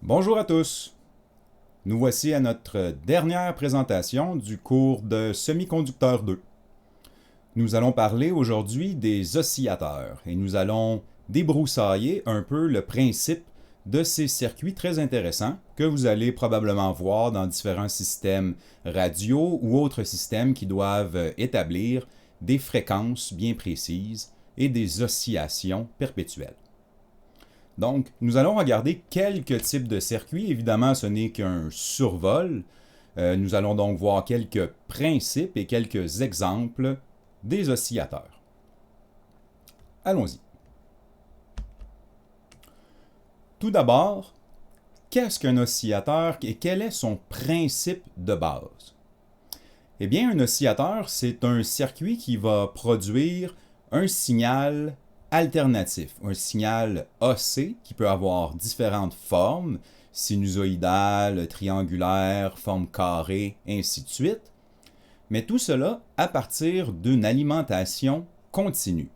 Bonjour à tous! Nous voici à notre dernière présentation du cours de Semi-conducteur 2. Nous allons parler aujourd'hui des oscillateurs et nous allons débroussailler un peu le principe de ces circuits très intéressants que vous allez probablement voir dans différents systèmes radio ou autres systèmes qui doivent établir des fréquences bien précises et des oscillations perpétuelles. Donc, nous allons regarder quelques types de circuits. Évidemment, ce n'est qu'un survol. Nous allons donc voir quelques principes et quelques exemples des oscillateurs. Allons-y. Tout d'abord, qu'est-ce qu'un oscillateur et quel est son principe de base? Eh bien, un oscillateur, c'est un circuit qui va produire un signal alternatif, un signal AC qui peut avoir différentes formes, sinusoïdale, triangulaire, forme carrée, ainsi de suite. Mais tout cela à partir d'une alimentation continue.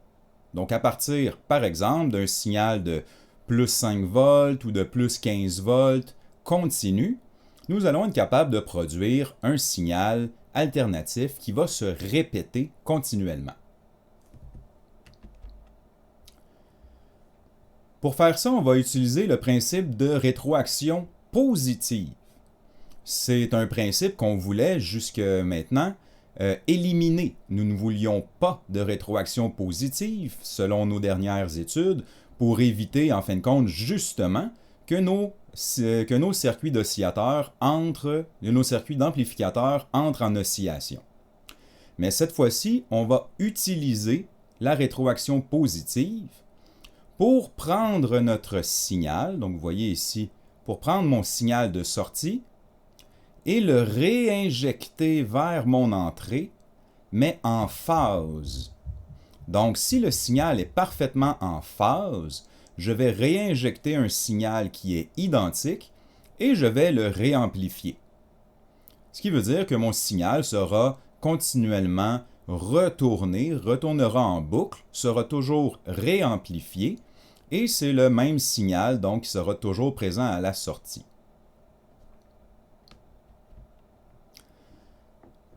Donc à partir, par exemple, d'un signal de plus 5 volts ou de plus 15 volts continu, nous allons être capables de produire un signal alternatif qui va se répéter continuellement. Pour faire ça, on va utiliser le principe de rétroaction positive. C'est un principe qu'on voulait jusque maintenant éliminer. Nous ne voulions pas de rétroaction positive, selon nos dernières études, pour éviter, en fin de compte, justement, que nos circuits d'oscillateurs nos circuits d'amplificateurs entrent en oscillation. Mais cette fois-ci, on va utiliser la rétroaction positive pour prendre notre signal, donc vous voyez ici, pour prendre mon signal de sortie et le réinjecter vers mon entrée, mais en phase. Donc si le signal est parfaitement en phase, je vais réinjecter un signal qui est identique et je vais le réamplifier. Ce qui veut dire que mon signal sera continuellement retournera en boucle, sera toujours réamplifié, et c'est le même signal donc qui sera toujours présent à la sortie.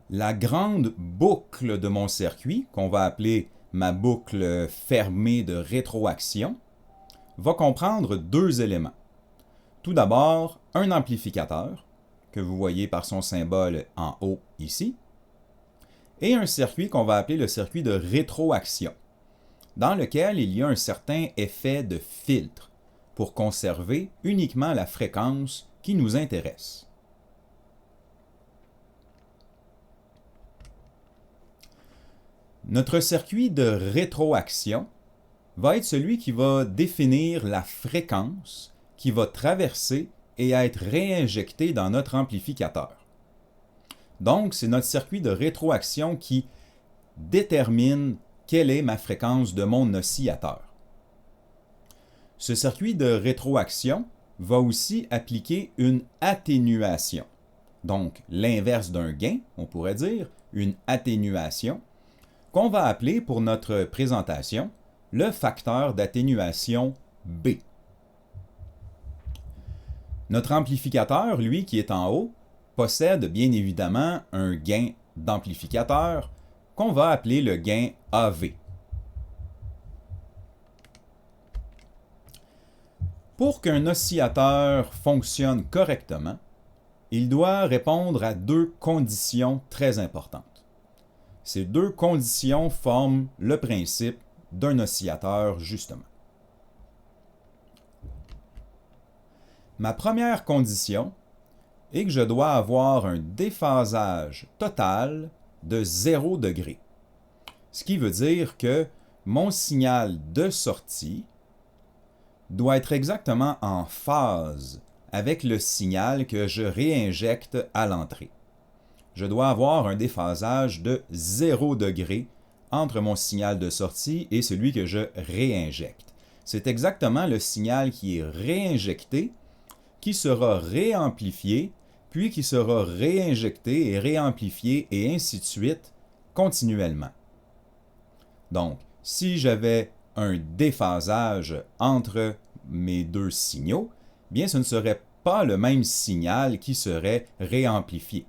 La grande boucle de mon circuit, qu'on va appeler ma boucle fermée de rétroaction, va comprendre deux éléments. Tout d'abord, un amplificateur, que vous voyez par son symbole en haut ici, et un circuit qu'on va appeler le circuit de rétroaction, dans lequel il y a un certain effet de filtre pour conserver uniquement la fréquence qui nous intéresse. Notre circuit de rétroaction va être celui qui va définir la fréquence qui va traverser et être réinjectée dans notre amplificateur. Donc, c'est notre circuit de rétroaction qui détermine quelle est ma fréquence de mon oscillateur. Ce circuit de rétroaction va aussi appliquer une atténuation. Donc, l'inverse d'un gain, on pourrait dire, une atténuation, qu'on va appeler pour notre présentation le facteur d'atténuation B. Notre amplificateur, lui, qui est en haut, possède bien évidemment un gain d'amplificateur qu'on va appeler le gain AV. Pour qu'un oscillateur fonctionne correctement, il doit répondre à deux conditions très importantes. Ces deux conditions forment le principe d'un oscillateur, justement. Ma première condition est que je dois avoir un déphasage total de 0 degré. Ce qui veut dire que mon signal de sortie doit être exactement en phase avec le signal que je réinjecte à l'entrée. Je dois avoir un déphasage de 0 degré entre mon signal de sortie et celui que je réinjecte. C'est exactement le signal qui est réinjecté qui sera réamplifié, puis qui sera réinjecté et réamplifié et ainsi de suite continuellement. Donc, si j'avais un déphasage entre mes deux signaux, bien ce ne serait pas le même signal qui serait réamplifié.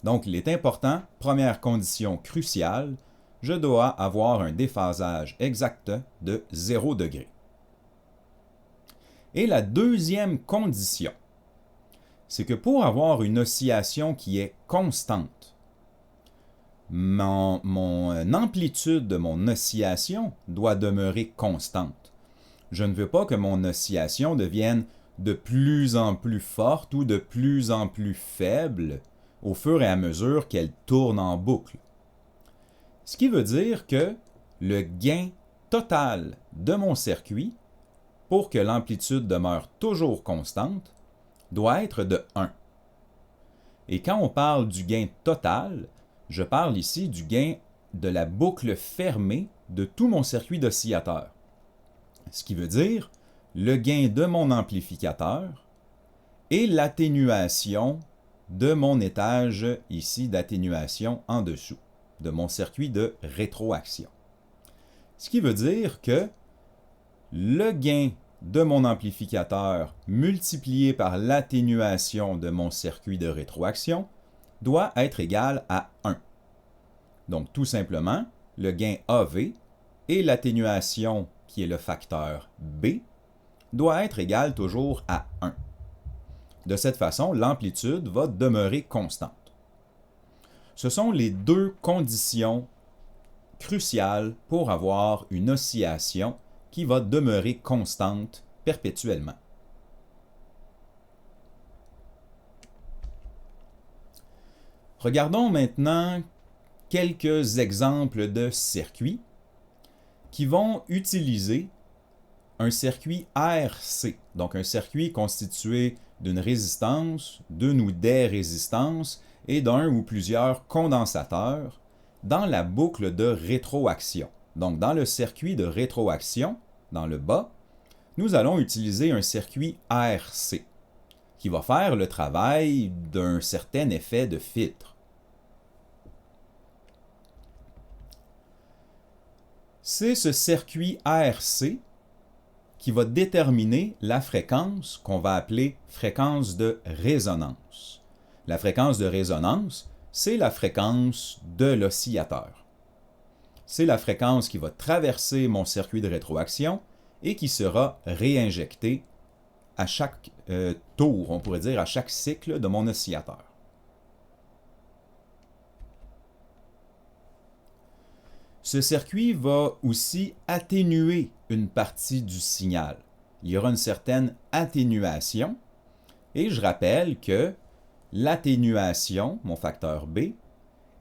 Donc, il est important, première condition cruciale, je dois avoir un déphasage exact de 0 degré. Et la deuxième condition, c'est que pour avoir une oscillation qui est constante, mon amplitude de mon oscillation doit demeurer constante. Je ne veux pas que mon oscillation devienne de plus en plus forte ou de plus en plus faible au fur et à mesure qu'elle tourne en boucle. Ce qui veut dire que le gain total de mon circuit, pour que l'amplitude demeure toujours constante, doit être de 1. Et quand on parle du gain total, je parle ici du gain de la boucle fermée de tout mon circuit d'oscillateur. Ce qui veut dire le gain de mon amplificateur et l'atténuation de mon étage ici d'atténuation en dessous, de mon circuit de rétroaction. Ce qui veut dire que le gain de mon amplificateur multiplié par l'atténuation de mon circuit de rétroaction doit être égal à 1. Donc tout simplement, le gain AV et l'atténuation qui est le facteur B doit être égal toujours à 1. De cette façon, l'amplitude va demeurer constante. Ce sont les deux conditions cruciales pour avoir une oscillation qui va demeurer constante perpétuellement. Regardons maintenant quelques exemples de circuits qui vont utiliser un circuit RC, donc un circuit constitué d'une résistance, d'une ou des résistances et d'un ou plusieurs condensateurs dans la boucle de rétroaction. Donc dans le circuit de rétroaction, dans le bas, nous allons utiliser un circuit RC qui va faire le travail d'un certain effet de filtre. C'est ce circuit RC qui va déterminer la fréquence qu'on va appeler fréquence de résonance. La fréquence de résonance, c'est la fréquence de l'oscillateur. C'est la fréquence qui va traverser mon circuit de rétroaction et qui sera réinjectée à chaque tour, on pourrait dire à chaque cycle de mon oscillateur. Ce circuit va aussi atténuer une partie du signal. Il y aura une certaine atténuation et je rappelle que l'atténuation, mon facteur B,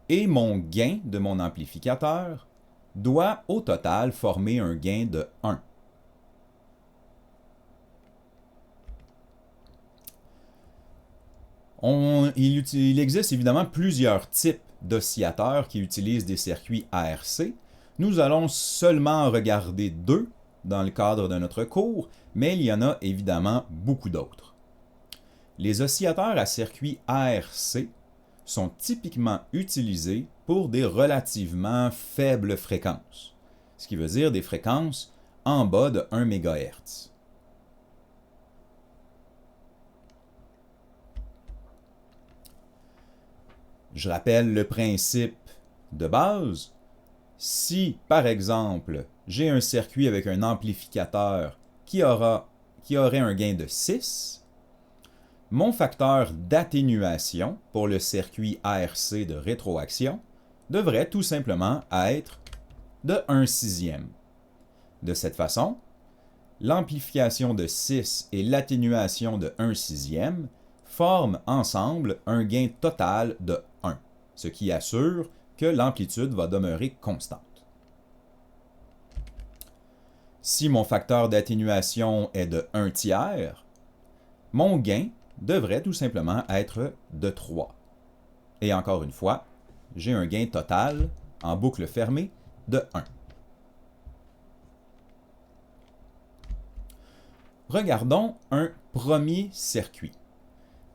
et mon gain de mon amplificateur doit au total former un gain de 1. Il existe évidemment plusieurs types d'oscillateurs qui utilisent des circuits ARC. Nous allons seulement regarder 2 dans le cadre de notre cours, mais il y en a évidemment beaucoup d'autres. Les oscillateurs à circuit ARC sont typiquement utilisés pour des relativement faibles fréquences, ce qui veut dire des fréquences en bas de 1 MHz. Je rappelle le principe de base. Si, par exemple, j'ai un circuit avec un amplificateur qui aurait un gain de 6, mon facteur d'atténuation pour le circuit ARC de rétroaction devrait tout simplement être de 1/6. De cette façon, l'amplification de 6 et l'atténuation de 1/6 forment ensemble un gain total de 1, ce qui assure que l'amplitude va demeurer constante. Si mon facteur d'atténuation est de 1/3, mon gain devrait tout simplement être de 3. Et encore une fois, j'ai un gain total en boucle fermée de 1. Regardons un premier circuit.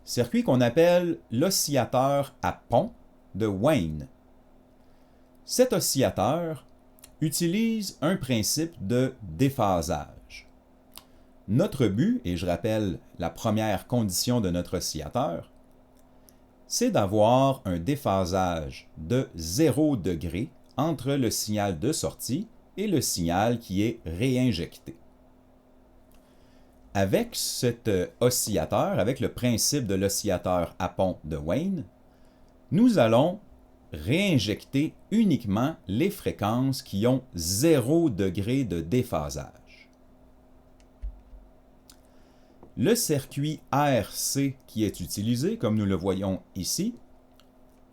Circuit qu'on appelle l'oscillateur à pont de Wayne. Cet oscillateur utilise un principe de déphasage. Notre but, et je rappelle la première condition de notre oscillateur, c'est d'avoir un déphasage de 0 degré entre le signal de sortie et le signal qui est réinjecté. Avec cet oscillateur, avec le principe de l'oscillateur à pont de Wayne, nous allons réinjecter uniquement les fréquences qui ont 0 degré de déphasage. Le circuit RC qui est utilisé, comme nous le voyons ici,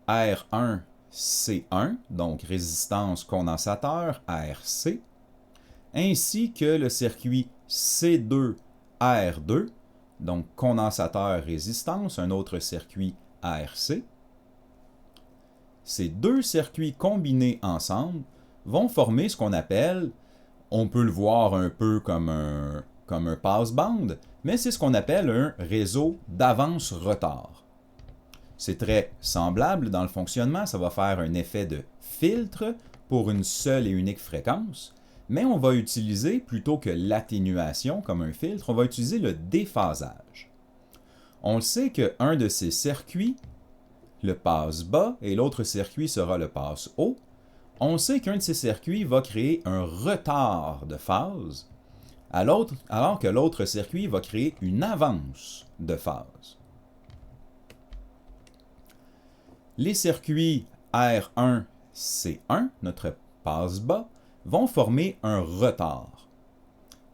R1, C1, donc résistance condensateur RC, ainsi que le circuit C2, R2, donc condensateur résistance, un autre circuit RC. Ces deux circuits combinés ensemble vont former ce qu'on appelle, on peut le voir un peu comme un passe-bande, mais c'est ce qu'on appelle un réseau d'avance-retard. C'est très semblable dans le fonctionnement, ça va faire un effet de filtre pour une seule et unique fréquence, mais on va utiliser, plutôt que l'atténuation comme un filtre, on va utiliser le déphasage. On le sait qu'un de ces circuits, le passe-bas, et l'autre circuit sera le passe-haut, on sait qu'un de ces circuits va créer un retard de phase, alors que l'autre circuit va créer une avance de phase. Les circuits R1, C1, notre passe-bas, vont former un retard.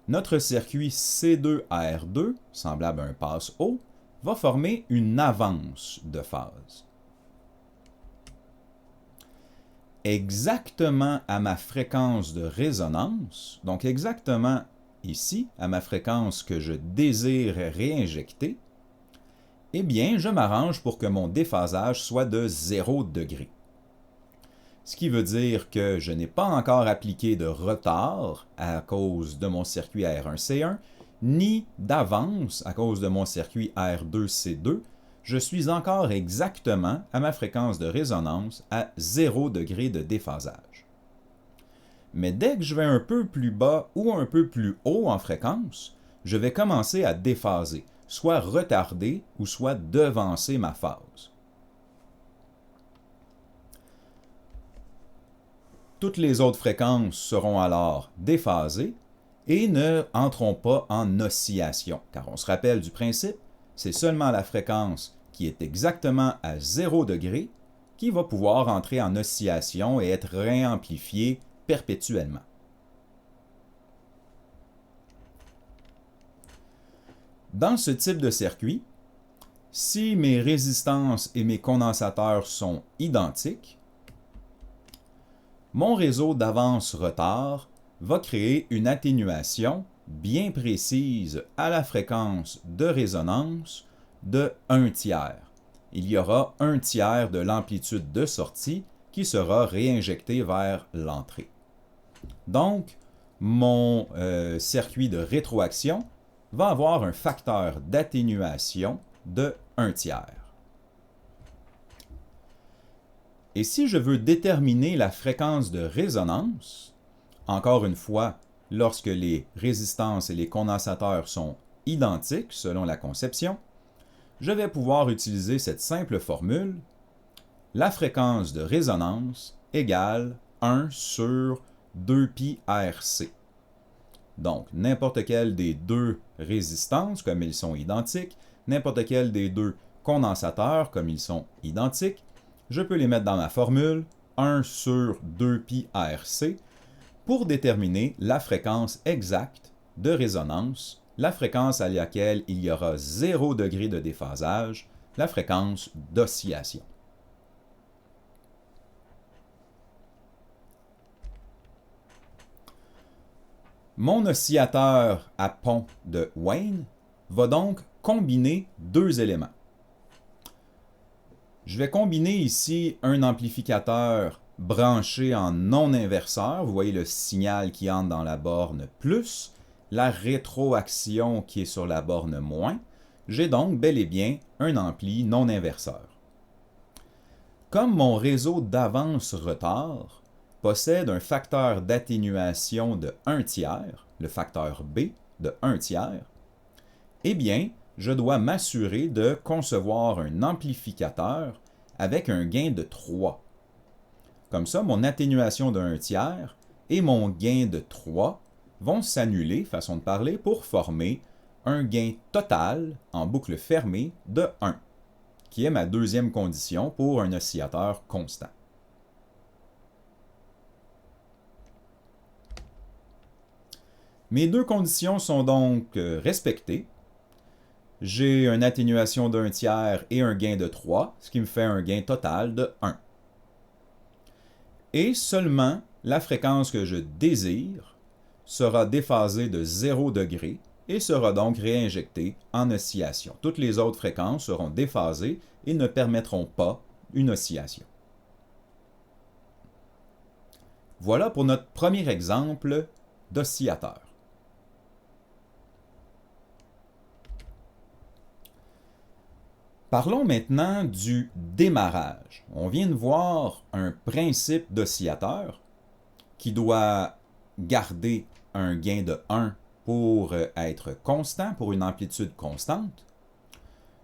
Notre circuit C2, R2, semblable à un passe-haut, va former une avance de phase. Exactement à ma fréquence de résonance, donc exactement ici, à ma fréquence que je désire réinjecter, eh bien, je m'arrange pour que mon déphasage soit de 0 degré. Ce qui veut dire que je n'ai pas encore appliqué de retard à cause de mon circuit R1C1, ni d'avance à cause de mon circuit R2C2. Je suis encore exactement à ma fréquence de résonance à 0 degré de déphasage. Mais dès que je vais un peu plus bas ou un peu plus haut en fréquence, je vais commencer à déphaser, soit retarder ou soit devancer ma phase. Toutes les autres fréquences seront alors déphasées et ne entreront pas en oscillation, car on se rappelle du principe, c'est seulement la fréquence qui est exactement à 0 degré qui va pouvoir entrer en oscillation et être réamplifiée perpétuellement. Dans ce type de circuit, si mes résistances et mes condensateurs sont identiques, mon réseau d'avance-retard va créer une atténuation bien précise à la fréquence de résonance de 1/3. Il y aura 1/3 de l'amplitude de sortie qui sera réinjectée vers l'entrée. Donc, mon circuit de rétroaction va avoir un facteur d'atténuation de 1/3. Et si je veux déterminer la fréquence de résonance, encore une fois, lorsque les résistances et les condensateurs sont identiques selon la conception, je vais pouvoir utiliser cette simple formule, la fréquence de résonance égale 1 sur 2πRC. Donc, n'importe quelle des deux résistances, comme ils sont identiques, n'importe quel des deux condensateurs, comme ils sont identiques, je peux les mettre dans ma formule 1 sur 2πRC pour déterminer la fréquence exacte de résonance, la fréquence à laquelle il y aura 0 degré de déphasage, la fréquence d'oscillation. Mon oscillateur à pont de Wayne va donc combiner deux éléments. Je vais combiner ici un amplificateur branché en non-inverseur. Vous voyez le signal qui entre dans la borne plus, la rétroaction qui est sur la borne moins. J'ai donc bel et bien un ampli non-inverseur. Comme mon réseau d'avance-retard possède un facteur d'atténuation de 1/3, le facteur B, de 1/3, eh bien, je dois m'assurer de concevoir un amplificateur avec un gain de 3. Comme ça, mon atténuation de 1/3 et mon gain de 3 vont s'annuler, façon de parler, pour former un gain total en boucle fermée de 1, qui est ma deuxième condition pour un oscillateur constant. Mes deux conditions sont donc respectées. J'ai une atténuation de 1/3 et un gain de 3, ce qui me fait un gain total de 1. Et seulement la fréquence que je désire sera déphasée de 0 degré et sera donc réinjectée en oscillation. Toutes les autres fréquences seront déphasées et ne permettront pas une oscillation. Voilà pour notre premier exemple d'oscillateur. Parlons maintenant du démarrage. On vient de voir un principe d'oscillateur qui doit garder un gain de 1 pour être constant, pour une amplitude constante.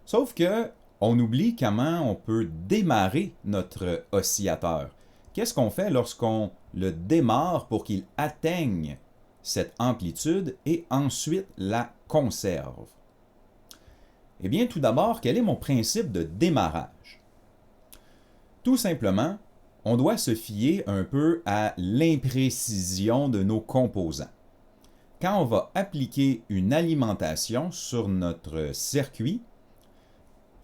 Sauf que on oublie comment on peut démarrer notre oscillateur. Qu'est-ce qu'on fait lorsqu'on le démarre pour qu'il atteigne cette amplitude et ensuite la conserve? Eh bien, tout d'abord, quel est mon principe de démarrage? Tout simplement, on doit se fier un peu à l'imprécision de nos composants. Quand on va appliquer une alimentation sur notre circuit,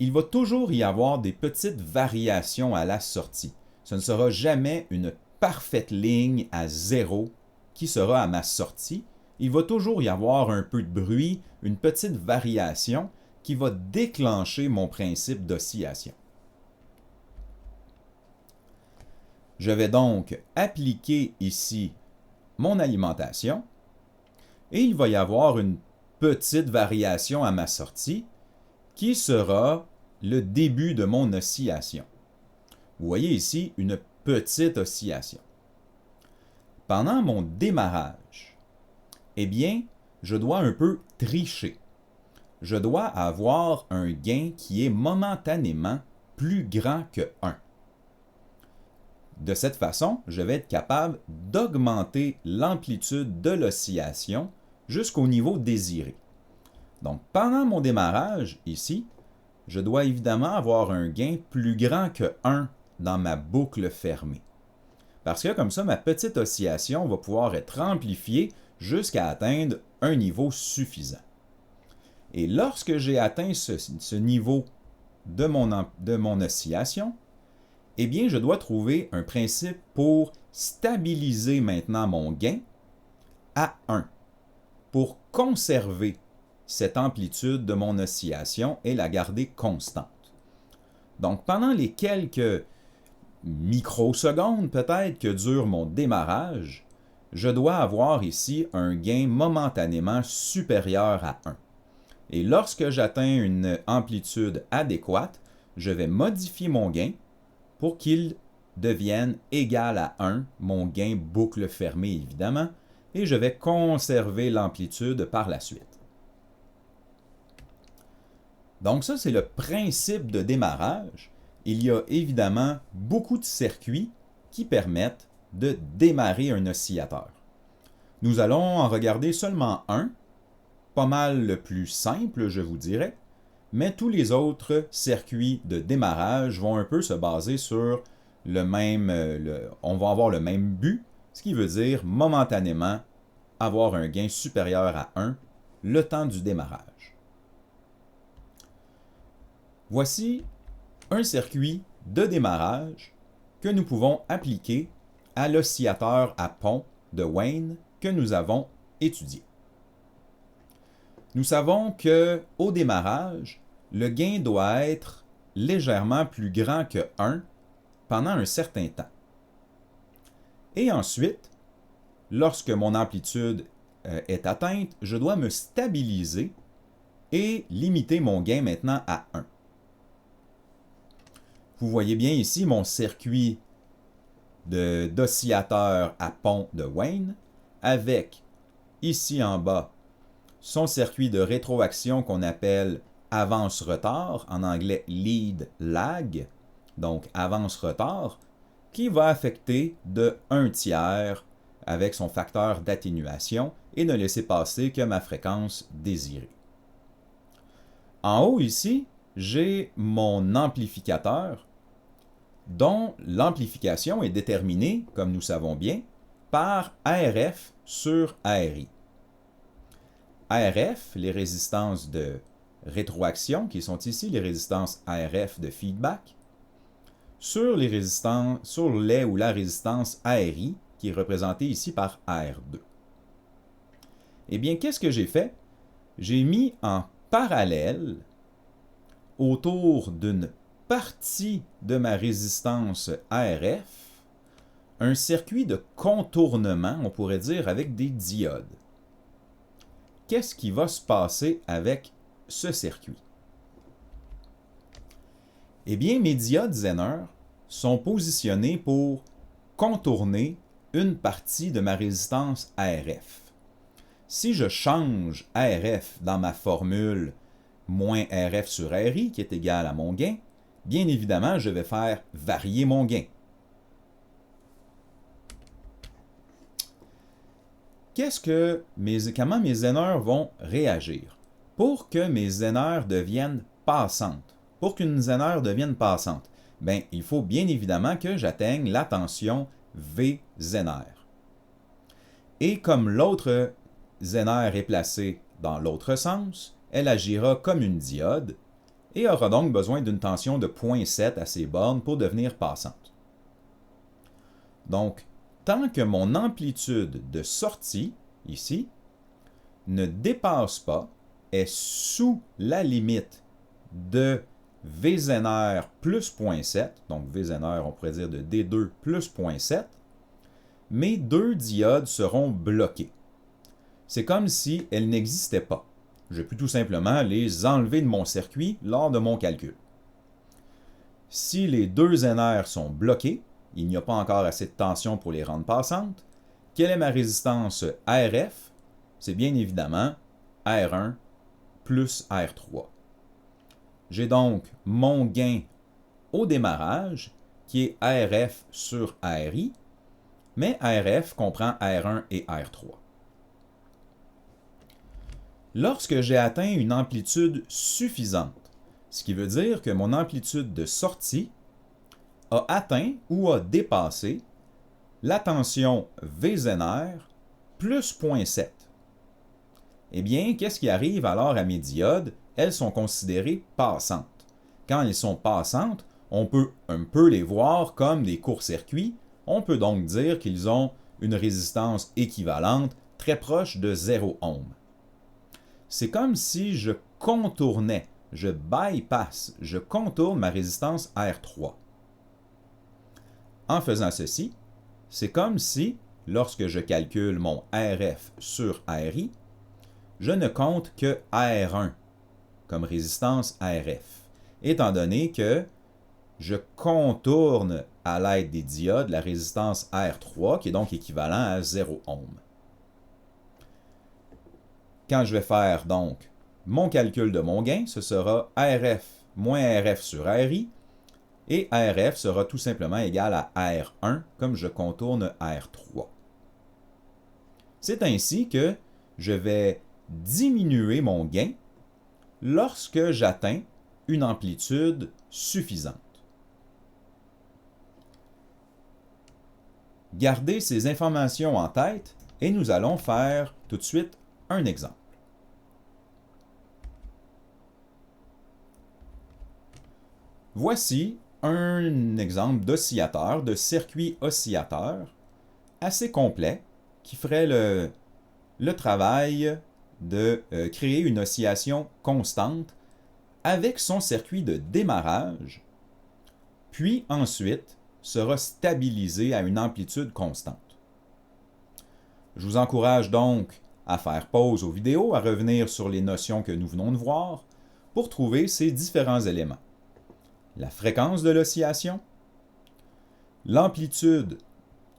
il va toujours y avoir des petites variations à la sortie. Ce ne sera jamais une parfaite ligne à 0 qui sera à ma sortie. Il va toujours y avoir un peu de bruit, une petite variation qui va déclencher mon principe d'oscillation. Je vais donc appliquer ici mon alimentation et il va y avoir une petite variation à ma sortie qui sera le début de mon oscillation. Vous voyez ici une petite oscillation. Pendant mon démarrage, eh bien, je dois un peu tricher. Je dois avoir un gain qui est momentanément plus grand que 1. De cette façon, je vais être capable d'augmenter l'amplitude de l'oscillation jusqu'au niveau désiré. Donc, pendant mon démarrage, ici, je dois évidemment avoir un gain plus grand que 1 dans ma boucle fermée. Parce que comme ça, ma petite oscillation va pouvoir être amplifiée jusqu'à atteindre un niveau suffisant. Et lorsque j'ai atteint ce niveau de mon oscillation, eh bien, je dois trouver un principe pour stabiliser maintenant mon gain à 1, pour conserver cette amplitude de mon oscillation et la garder constante. Donc, pendant les quelques microsecondes peut-être que dure mon démarrage, je dois avoir ici un gain momentanément supérieur à 1. Et lorsque j'atteins une amplitude adéquate, je vais modifier mon gain pour qu'il devienne égal à 1, mon gain boucle fermée évidemment, et je vais conserver l'amplitude par la suite. Donc ça, c'est le principe de démarrage. Il y a évidemment beaucoup de circuits qui permettent de démarrer un oscillateur. Nous allons en regarder seulement un, pas mal le plus simple, je vous dirais, mais tous les autres circuits de démarrage vont un peu se baser sur le même, on va avoir le même but, ce qui veut dire momentanément avoir un gain supérieur à 1 le temps du démarrage. Voici un circuit de démarrage que nous pouvons appliquer à l'oscillateur à pont de Wayne que nous avons étudié. Nous savons qu'au démarrage, le gain doit être légèrement plus grand que 1 pendant un certain temps. Et ensuite, lorsque mon amplitude est atteinte, je dois me stabiliser et limiter mon gain maintenant à 1. Vous voyez bien ici mon circuit d'oscillateur à pont de Wayne avec ici en bas son circuit de rétroaction qu'on appelle avance-retard, en anglais lead-lag, donc avance-retard, qui va affecter de 1/3 avec son facteur d'atténuation et ne laisser passer que ma fréquence désirée. En haut ici, j'ai mon amplificateur dont l'amplification est déterminée, comme nous savons bien, par ARF sur ARI. ARF, les résistances de rétroaction, qui sont ici les résistances ARF de feedback, sur les ou la résistance ARI, qui est représentée ici par R2. Eh bien, qu'est-ce que j'ai fait? J'ai mis en parallèle, autour d'une partie de ma résistance ARF, un circuit de contournement, on pourrait dire, avec des diodes. Qu'est-ce qui va se passer avec ce circuit? Eh bien, mes diodes Zener sont positionnés pour contourner une partie de ma résistance ARF. Si je change ARF dans ma formule moins RF sur RI, qui est égal à mon gain, bien évidemment, je vais faire varier mon gain. Comment mes Zener vont réagir? Pour que mes Zener deviennent passantes, pour qu'une Zener devienne passante, ben, il faut bien évidemment que j'atteigne la tension V Zener. Et comme l'autre Zener est placée dans l'autre sens, elle agira comme une diode et aura donc besoin d'une tension de 0,7 à ses bornes pour devenir passante. Donc, tant que mon amplitude de sortie, ici, ne dépasse pas, est sous la limite de V Zener plus 0,7, donc V Zener, on pourrait dire de D2 plus 0,7, mes deux diodes seront bloquées. C'est comme si elles n'existaient pas. Je peux tout simplement les enlever de mon circuit lors de mon calcul. Si les deux Zener sont bloqués, il n'y a pas encore assez de tension pour les rendre passantes, quelle est ma résistance RF? C'est bien évidemment R1 plus R3. J'ai donc mon gain au démarrage, qui est RF sur RI, mais RF comprend R1 et R3. Lorsque j'ai atteint une amplitude suffisante, ce qui veut dire que mon amplitude de sortie a atteint ou a dépassé la tension V Zener plus 0,7. Eh bien, qu'est-ce qui arrive alors à mes diodes? Elles sont considérées passantes. Quand elles sont passantes, on peut un peu les voir comme des courts-circuits. On peut donc dire qu'ils ont une résistance équivalente très proche de 0 ohm. C'est comme si je contournais, je bypass, je contourne ma résistance R3. En faisant ceci, c'est comme si, lorsque je calcule mon RF sur RI, je ne compte que R1 comme résistance RF, étant donné que je contourne à l'aide des diodes la résistance R3, qui est donc équivalent à 0 ohm. Quand je vais faire donc mon calcul de mon gain, ce sera RF moins RF sur RI, et RF sera tout simplement égal à R1, comme je contourne R3. C'est ainsi que je vais diminuer mon gain lorsque j'atteins une amplitude suffisante. Gardez ces informations en tête et nous allons faire tout de suite un exemple. Voici un exemple d'oscillateur, de circuit oscillateur assez complet qui ferait le travail de créer une oscillation constante avec son circuit de démarrage, puis ensuite sera stabilisé à une amplitude constante. Je vous encourage donc à faire pause aux vidéos, à revenir sur les notions que nous venons de voir pour trouver ces différents éléments. La fréquence de l'oscillation, l'amplitude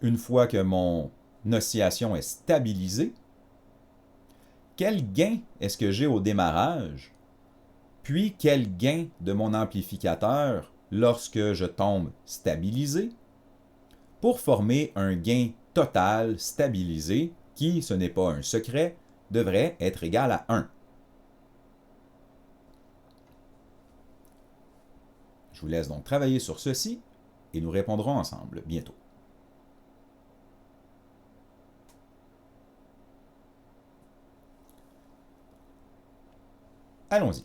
une fois que mon oscillation est stabilisée, quel gain est-ce que j'ai au démarrage, puis quel gain de mon amplificateur lorsque je tombe stabilisé, pour former un gain total stabilisé qui, ce n'est pas un secret, devrait être égal à 1. Je vous laisse donc travailler sur ceci et nous répondrons ensemble bientôt. Allons-y.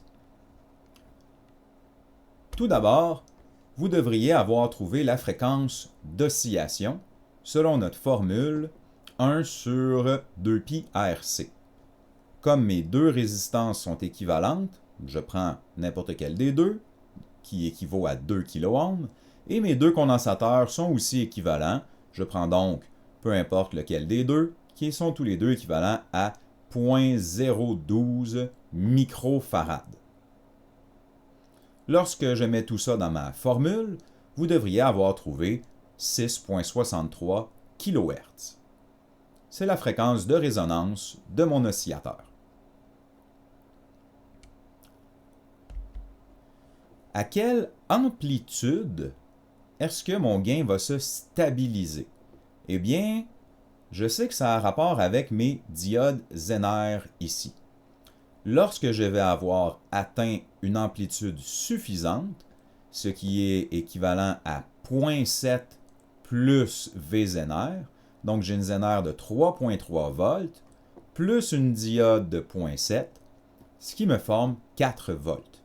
Tout d'abord, vous devriez avoir trouvé la fréquence d'oscillation selon notre formule 1 sur 2pi RC. Comme mes deux résistances sont équivalentes, je prends n'importe quelle des deux, qui équivaut à 2 kΩ, et mes deux condensateurs sont aussi équivalents. Je prends donc peu importe lequel des deux, qui sont tous les deux équivalents à 0.012 microfarad. Lorsque je mets tout ça dans ma formule, vous devriez avoir trouvé 6.63 kHz. C'est la fréquence de résonance de mon oscillateur. À quelle amplitude est-ce que mon gain va se stabiliser? Eh bien, je sais que ça a rapport avec mes diodes Zener ici. Lorsque je vais avoir atteint une amplitude suffisante, ce qui est équivalent à 0.7 plus V Zener, donc j'ai une Zener de 3.3 volts, plus une diode de 0.7, ce qui me forme 4 volts.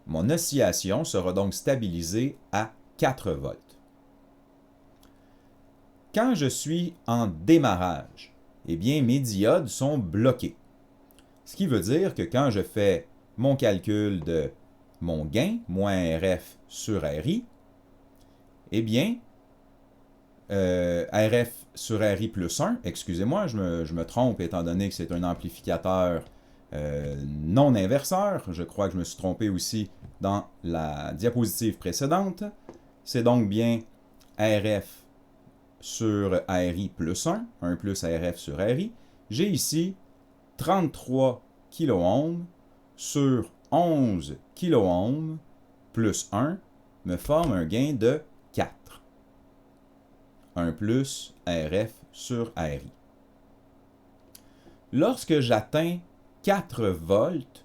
Mon oscillation sera donc stabilisée à 4 volts. Quand je suis en démarrage, eh bien mes diodes sont bloquées. Ce qui veut dire que quand je fais mon calcul de mon gain, moins RF sur RI, eh bien, RF sur RI plus 1, excusez-moi, je me trompe étant donné que c'est un amplificateur non inverseur. Je crois que je me suis trompé aussi dans la diapositive précédente. C'est donc bien RF sur RI plus 1 plus RF sur RI. J'ai ici 33 kΩ sur 11 kΩ plus 1 me forme un gain de 4. 1 plus RF sur RI. Lorsque j'atteins 4 volts,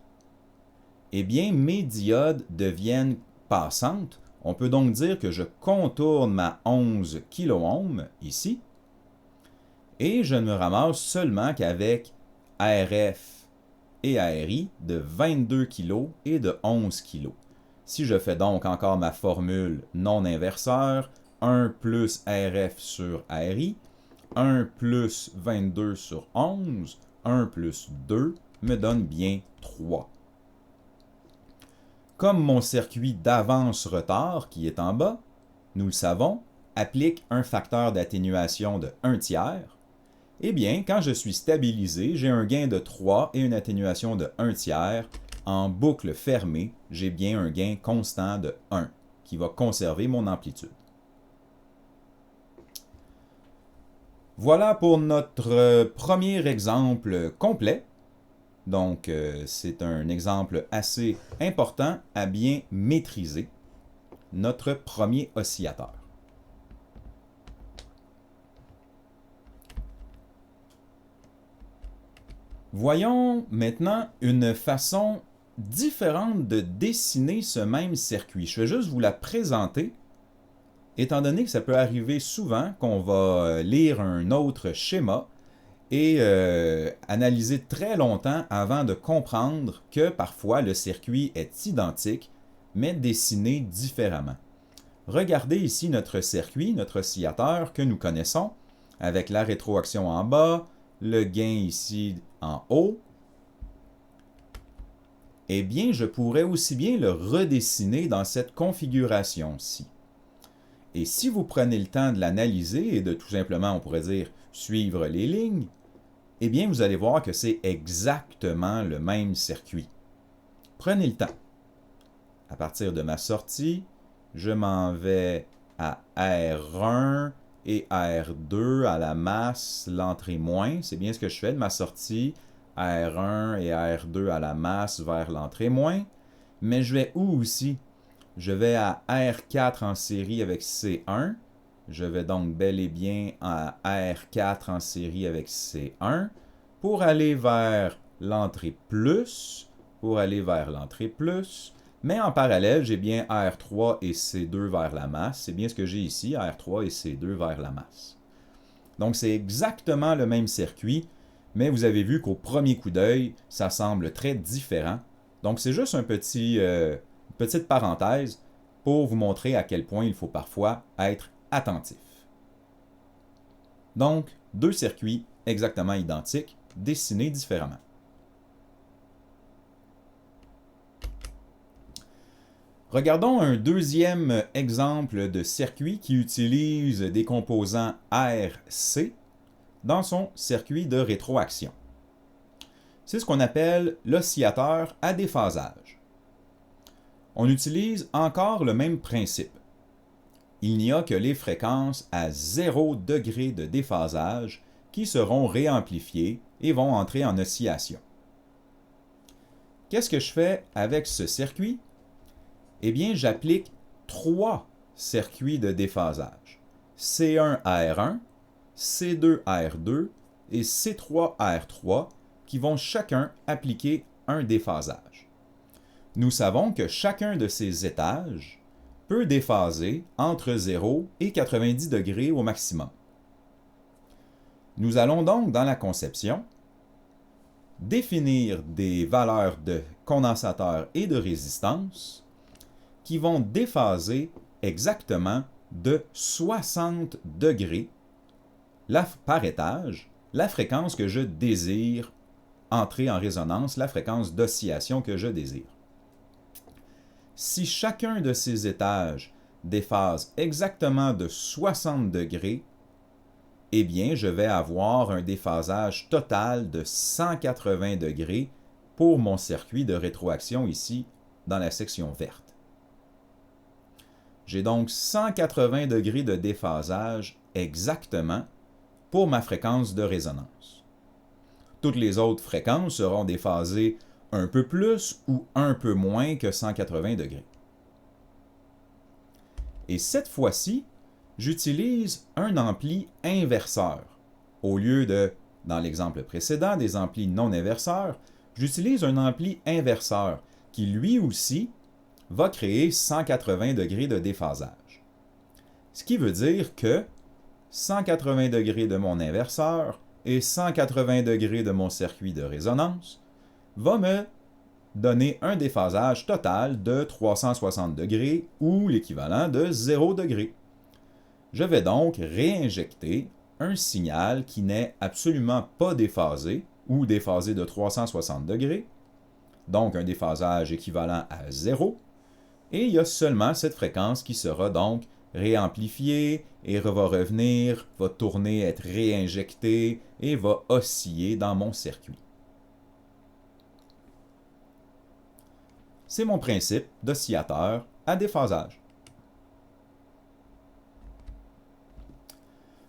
eh bien mes diodes deviennent passantes. On peut donc dire que je contourne ma 11 kΩ ici et je ne me ramasse seulement qu'avec RF et RI de 22 kg et de 11 kg. Si je fais donc encore ma formule non inverseur, 1 plus RF sur RI, 1 plus 22 sur 11, 1 plus 2 me donne bien 3. Comme mon circuit d'avance-retard qui est en bas, nous le savons, applique un facteur d'atténuation de 1 tiers, eh bien, quand je suis stabilisé, j'ai un gain de 3 et une atténuation de 1 tiers. En boucle fermée, j'ai bien un gain constant de 1 qui va conserver mon amplitude. Voilà pour notre premier exemple complet. Donc, c'est un exemple assez important à bien maîtriser, notre premier oscillateur. Voyons maintenant une façon différente de dessiner ce même circuit. Je vais juste vous la présenter, étant donné que ça peut arriver souvent qu'on va lire un autre schéma et analyser très longtemps avant de comprendre que parfois le circuit est identique, mais dessiné différemment. Regardez ici notre circuit, notre oscillateur que nous connaissons, avec la rétroaction en bas, le gain ici en haut. Eh bien, je pourrais aussi bien le redessiner dans cette configuration-ci. Et si vous prenez le temps de l'analyser et de tout simplement, on pourrait dire, suivre les lignes, eh bien, vous allez voir que c'est exactement le même circuit. Prenez le temps. À partir de ma sortie, je m'en vais à R1 et R2 à la masse, l'entrée moins. C'est bien ce que je fais de ma sortie. R1 et R2 à la masse vers l'entrée moins, mais je vais où aussi? Je vais à R4 en série avec C1, je vais donc bel et bien à R4 en série avec C1 pour aller vers l'entrée plus, mais en parallèle, j'ai bien R3 et C2 vers la masse. C'est bien ce que j'ai ici, R3 et C2 vers la masse. Donc c'est exactement le même circuit, mais vous avez vu qu'au premier coup d'œil, ça semble très différent. Donc c'est juste une petite parenthèse pour vous montrer à quel point il faut parfois être attentif. Donc, deux circuits exactement identiques, dessinés différemment. Regardons un deuxième exemple de circuit qui utilise des composants RC dans son circuit de rétroaction. C'est ce qu'on appelle l'oscillateur à déphasage. On utilise encore le même principe. Il n'y a que les fréquences à 0 degré de déphasage qui seront réamplifiées et vont entrer en oscillation. Qu'est-ce que je fais avec ce circuit? Eh bien, j'applique 3 circuits de déphasage. C1R1, C2R2 et C3R3 qui vont chacun appliquer un déphasage. Nous savons que chacun de ces étages peut déphaser entre 0 et 90 degrés au maximum. Nous allons donc, dans la conception, définir des valeurs de condensateur et de résistance qui vont déphaser exactement de 60 degrés par étage la fréquence que je désire entrer en résonance, la fréquence d'oscillation que je désire. Si chacun de ces étages déphase exactement de 60 degrés, eh bien, je vais avoir un déphasage total de 180 degrés pour mon circuit de rétroaction ici dans la section verte. J'ai donc 180 degrés de déphasage exactement pour ma fréquence de résonance. Toutes les autres fréquences seront déphasées un peu plus ou un peu moins que 180 degrés. Et cette fois-ci, j'utilise un ampli inverseur. Au lieu de, dans l'exemple précédent, des amplis non inverseurs, j'utilise un ampli inverseur qui lui aussi va créer 180 degrés de déphasage. Ce qui veut dire que 180 degrés de mon inverseur et 180 degrés de mon circuit de résonance va me donner un déphasage total de 360 degrés ou l'équivalent de 0 degré. Je vais donc réinjecter un signal qui n'est absolument pas déphasé ou déphasé de 360 degrés, donc un déphasage équivalent à 0, et il y a seulement cette fréquence qui sera donc réamplifiée et va revenir, va tourner, être réinjectée et va osciller dans mon circuit. C'est mon principe d'oscillateur à déphasage.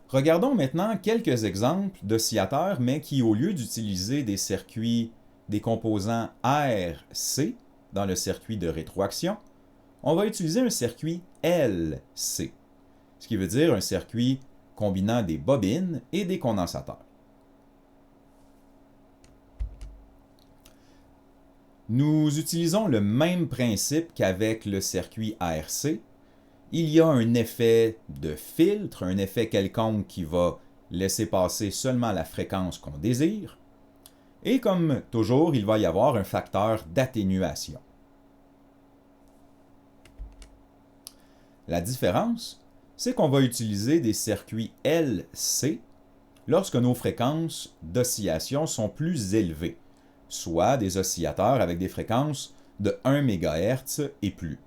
Regardons maintenant quelques exemples d'oscillateurs, mais qui, au lieu d'utiliser des circuits, des composants RC dans le circuit de rétroaction, on va utiliser un circuit LC, ce qui veut dire un circuit combinant des bobines et des condensateurs. Nous utilisons le même principe qu'avec le circuit ARC. Il y a un effet de filtre, un effet quelconque qui va laisser passer seulement la fréquence qu'on désire. Et comme toujours, il va y avoir un facteur d'atténuation. La différence, c'est qu'on va utiliser des circuits LC lorsque nos fréquences d'oscillation sont plus élevées, soit des oscillateurs avec des fréquences de 1 MHz et plus.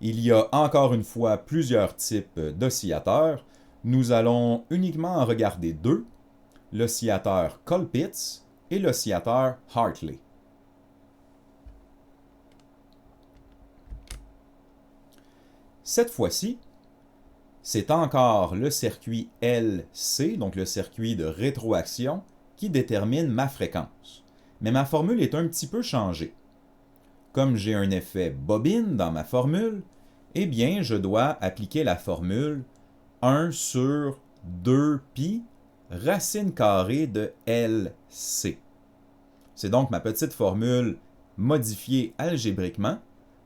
Il y a encore une fois plusieurs types d'oscillateurs. Nous allons uniquement en regarder deux, l'oscillateur Colpitts et l'oscillateur Hartley. Cette fois-ci, c'est encore le circuit LC, donc le circuit de rétroaction, qui détermine ma fréquence. Mais ma formule est un petit peu changée. Comme j'ai un effet bobine dans ma formule, eh bien, je dois appliquer la formule 1 sur 2π racine carrée de LC. C'est donc ma petite formule modifiée algébriquement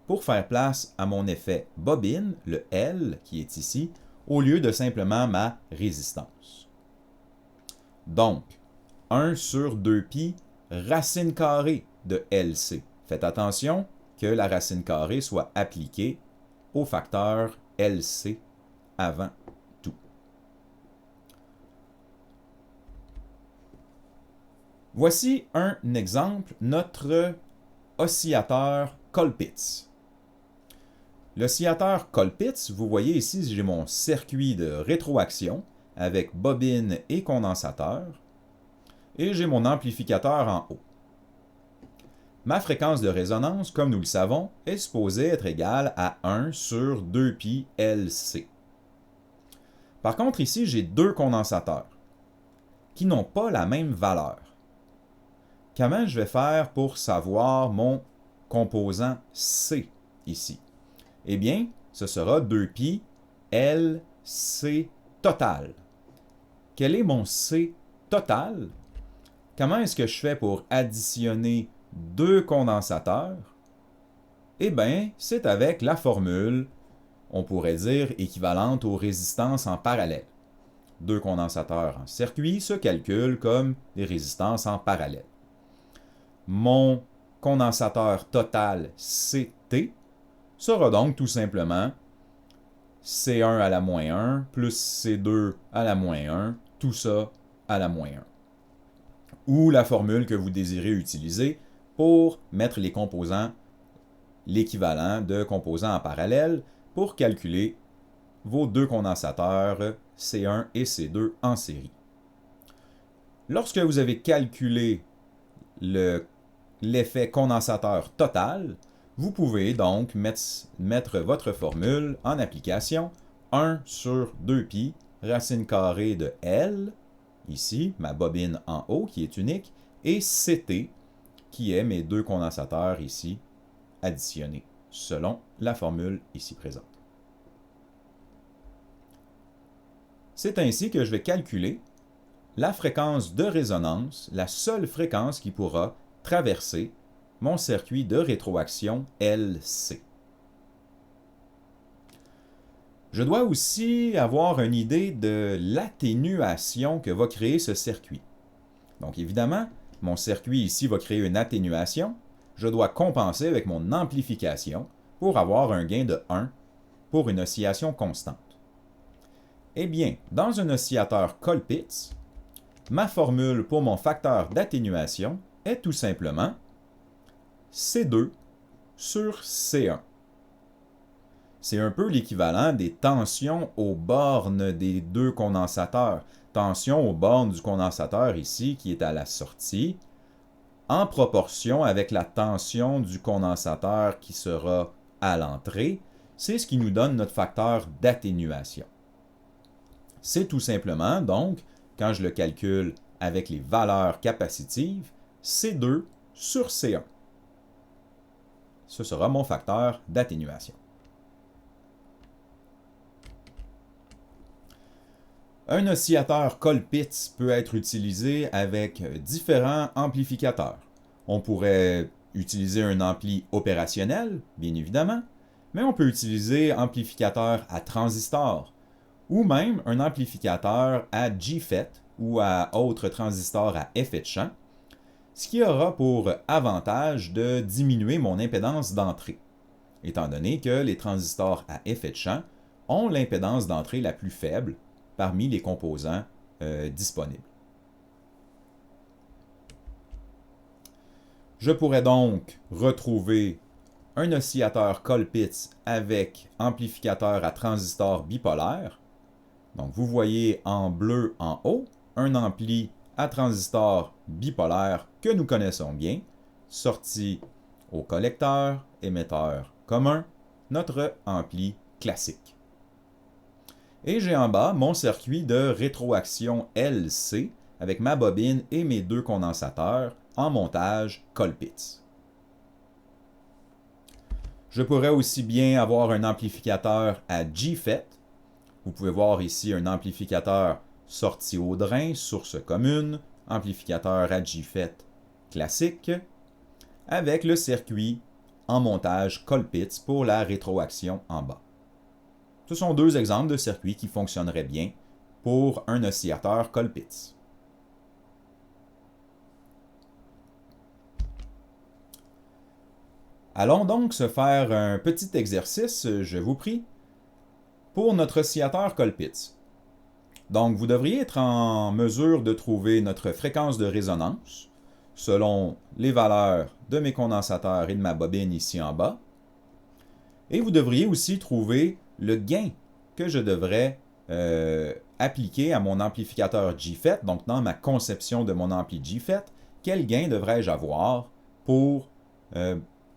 pour faire place à mon effet bobine, le L qui est ici, au lieu de simplement ma résistance. Donc, 1 sur 2π racine carrée de LC. Faites attention que la racine carrée soit appliquée au facteur LC avant tout. Voici un exemple, notre oscillateur Colpitts. L'oscillateur Colpitts, vous voyez ici, j'ai mon circuit de rétroaction avec bobine et condensateur, et j'ai mon amplificateur en haut. Ma fréquence de résonance, comme nous le savons, est supposée être égale à 1 sur 2π LC. Par contre, ici, j'ai deux condensateurs qui n'ont pas la même valeur. Comment je vais faire pour savoir mon composant C ici? Eh bien, ce sera 2π LC total. Quel est mon C total? Comment est-ce que je fais pour additionner deux condensateurs? Eh bien, c'est avec la formule, on pourrait dire, équivalente aux résistances en parallèle. Deux condensateurs en circuit se calculent comme des résistances en parallèle. Mon condensateur total CT sera donc tout simplement C1 à la moins 1 plus C2 à la moins 1, tout ça à la moins 1. Ou la formule que vous désirez utiliser pour mettre les composants, l'équivalent de composants en parallèle, pour calculer vos deux condensateurs C1 et C2 en série. Lorsque vous avez calculé l'effet condensateur total, vous pouvez donc mettre votre formule en application 1 sur 2π racine carrée de L, ici, ma bobine en haut qui est unique, et CT, qui est mes deux condensateurs ici additionnés, selon la formule ici présente. C'est ainsi que je vais calculer la fréquence de résonance, la seule fréquence qui pourra traverser mon circuit de rétroaction LC. Je dois aussi avoir une idée de l'atténuation que va créer ce circuit. Donc évidemment, mon circuit ici va créer une atténuation. Je dois compenser avec mon amplification pour avoir un gain de 1 pour une oscillation constante. Eh bien, dans un oscillateur Colpitts, ma formule pour mon facteur d'atténuation est tout simplement C2 sur C1. C'est un peu l'équivalent des tensions aux bornes des deux condensateurs. Tension aux bornes du condensateur ici qui est à la sortie, en proportion avec la tension du condensateur qui sera à l'entrée. C'est ce qui nous donne notre facteur d'atténuation. C'est tout simplement, donc, quand je le calcule avec les valeurs capacitives, C2 sur C1. Ce sera mon facteur d'atténuation. Un oscillateur Colpitts peut être utilisé avec différents amplificateurs. On pourrait utiliser un ampli opérationnel, bien évidemment, mais on peut utiliser amplificateur à transistor ou même un amplificateur à GFET ou à autre transistor à effet de champ, ce qui aura pour avantage de diminuer mon impédance d'entrée, étant donné que les transistors à effet de champ ont l'impédance d'entrée la plus faible parmi les composants disponibles. Je pourrais donc retrouver un oscillateur Colpitts avec amplificateur à transistor bipolaire. Donc vous voyez en bleu en haut un ampli à transistor bipolaire que nous connaissons bien, sorti au collecteur, émetteur commun, notre ampli classique. Et j'ai en bas mon circuit de rétroaction LC avec ma bobine et mes deux condensateurs en montage Colpitts. Je pourrais aussi bien avoir un amplificateur à GFET. Vous pouvez voir ici un amplificateur sortie au drain, source commune, amplificateur à GFET classique, avec le circuit en montage Colpitts pour la rétroaction en bas. Ce sont deux exemples de circuits qui fonctionneraient bien pour un oscillateur Colpitts. Allons donc se faire un petit exercice, je vous prie, pour notre oscillateur Colpitts. Donc, vous devriez être en mesure de trouver notre fréquence de résonance selon les valeurs de mes condensateurs et de ma bobine ici en bas. Et vous devriez aussi trouver le gain que je devrais appliquer à mon amplificateur GFET. Donc, dans ma conception de mon ampli GFET, quel gain devrais-je avoir pour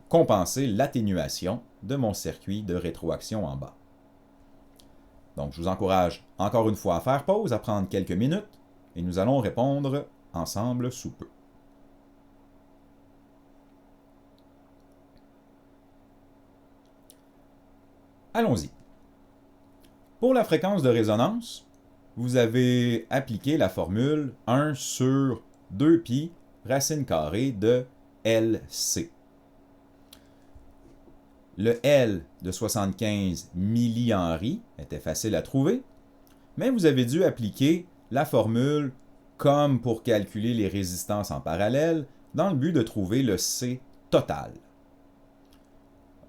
compenser l'atténuation de mon circuit de rétroaction en bas. Donc, je vous encourage encore une fois à faire pause, à prendre quelques minutes, et nous allons répondre ensemble sous peu. Allons-y. Pour la fréquence de résonance, vous avez appliqué la formule 1 sur 2π racine carrée de LC. Le L de 75 millihenry était facile à trouver, mais vous avez dû appliquer la formule comme pour calculer les résistances en parallèle dans le but de trouver le C total.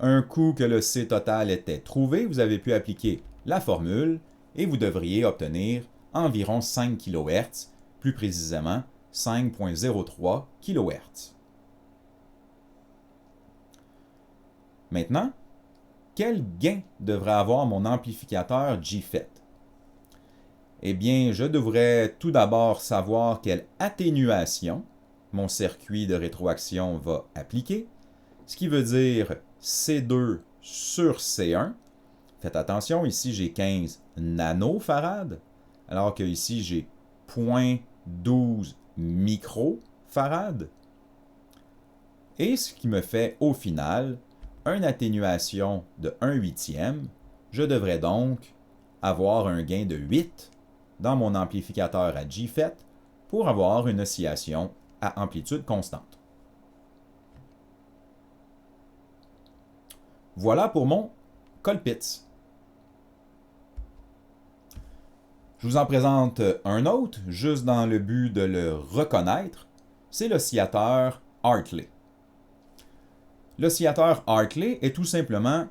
Un coup que le C total était trouvé, vous avez pu appliquer la formule et vous devriez obtenir environ 5 kHz, plus précisément 5,03 kHz. Maintenant, quel gain devrait avoir mon amplificateur GFET? Eh bien, je devrais tout d'abord savoir quelle atténuation mon circuit de rétroaction va appliquer, ce qui veut dire C2 sur C1. Faites attention, ici j'ai 15 nanofarad, alors que ici j'ai 0,12 microfarad. Et ce qui me fait au final une atténuation de 1/8, je devrais donc avoir un gain de 8 dans mon amplificateur à GFET pour avoir une oscillation à amplitude constante. Voilà pour mon Colpitts. Je vous en présente un autre, juste dans le but de le reconnaître, c'est l'oscillateur Hartley. L'oscillateur Hartley est tout simplement,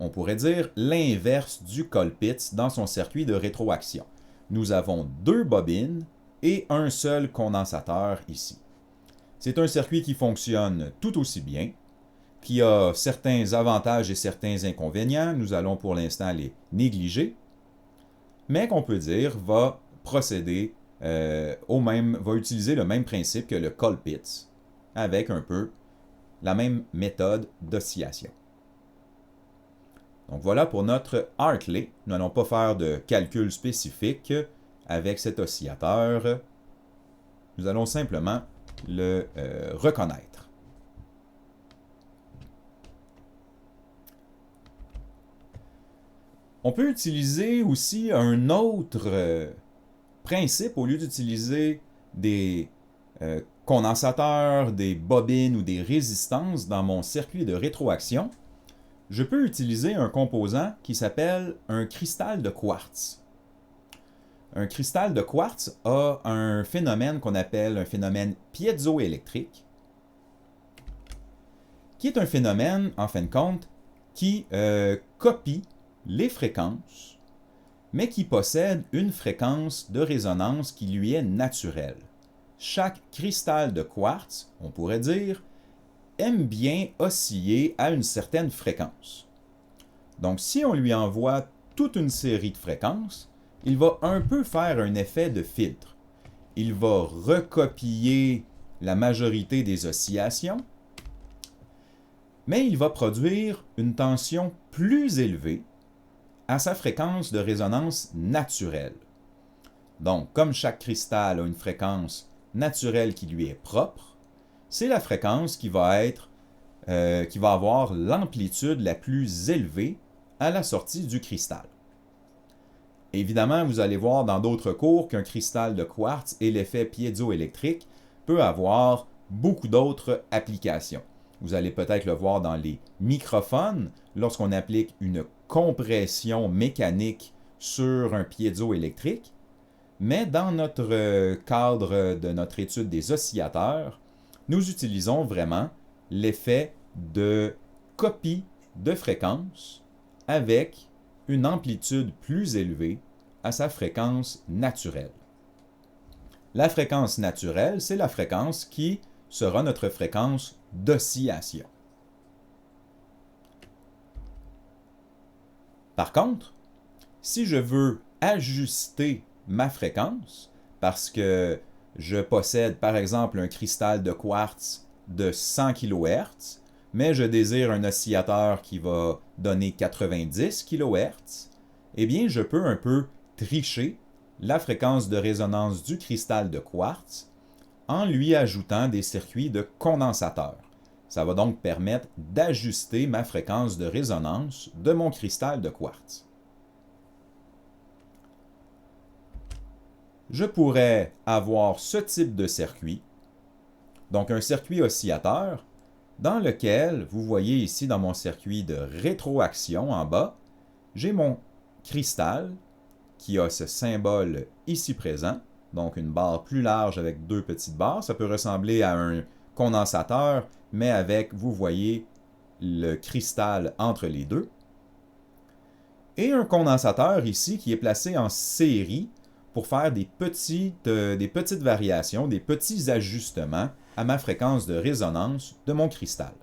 on pourrait dire, l'inverse du Colpitts dans son circuit de rétroaction. Nous avons deux bobines et un seul condensateur ici. C'est un circuit qui fonctionne tout aussi bien, qui a certains avantages et certains inconvénients, nous allons pour l'instant les négliger, mais qu'on peut dire va procéder va utiliser le même principe que le Colpitts, avec un peu la même méthode d'oscillation. Donc voilà pour notre Hartley. Nous n'allons pas faire de calcul spécifique avec cet oscillateur. Nous allons simplement le reconnaître. On peut utiliser aussi un autre principe au lieu d'utiliser des condensateurs, des bobines ou des résistances dans mon circuit de rétroaction. Je peux utiliser un composant qui s'appelle un cristal de quartz. Un cristal de quartz a un phénomène qu'on appelle un phénomène piézoélectrique, qui est un phénomène, en fin de compte, qui copie les fréquences, mais qui possède une fréquence de résonance qui lui est naturelle. Chaque cristal de quartz, on pourrait dire, aime bien osciller à une certaine fréquence. Donc, si on lui envoie toute une série de fréquences, il va un peu faire un effet de filtre. Il va recopier la majorité des oscillations, mais il va produire une tension plus élevée à sa fréquence de résonance naturelle. Donc, comme chaque cristal a une fréquence naturelle qui lui est propre, c'est la fréquence qui va avoir l'amplitude la plus élevée à la sortie du cristal. Évidemment, vous allez voir dans d'autres cours qu'un cristal de quartz et l'effet piézoélectrique peut avoir beaucoup d'autres applications. Vous allez peut-être le voir dans les microphones lorsqu'on applique une compression mécanique sur un piézoélectrique, mais dans notre cadre de notre étude des oscillateurs, nous utilisons vraiment l'effet de copie de fréquence avec une amplitude plus élevée à sa fréquence naturelle. La fréquence naturelle, c'est la fréquence qui sera notre fréquence d'oscillation. Par contre, si je veux ajuster ma fréquence, parce que je possède par exemple un cristal de quartz de 100 kHz, mais je désire un oscillateur qui va donner 90 kHz, eh bien je peux un peu tricher la fréquence de résonance du cristal de quartz en lui ajoutant des circuits de condensateur. Ça va donc permettre d'ajuster ma fréquence de résonance de mon cristal de quartz. Je pourrais avoir ce type de circuit, donc un circuit oscillateur, dans lequel, vous voyez ici dans mon circuit de rétroaction en bas, j'ai mon cristal qui a ce symbole ici présent, donc une barre plus large avec deux petites barres. Ça peut ressembler à un condensateur, mais avec, vous voyez, le cristal entre les deux. Et un condensateur ici qui est placé en série pour faire des petites variations, des petits ajustements à ma fréquence de résonance de mon cristal.